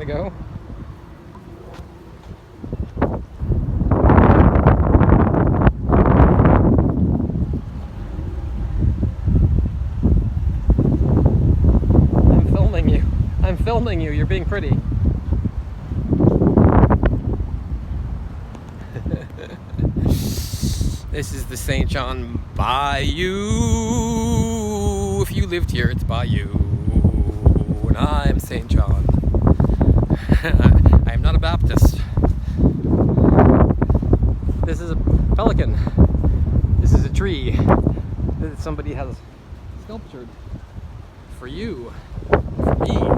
go. I'm filming you, you're being pretty. This is the St. John Bayou. If you lived here, it's Bayou. And I'm St. John. I am not a Baptist. This is a pelican. This is a tree that somebody has sculptured for you, for me.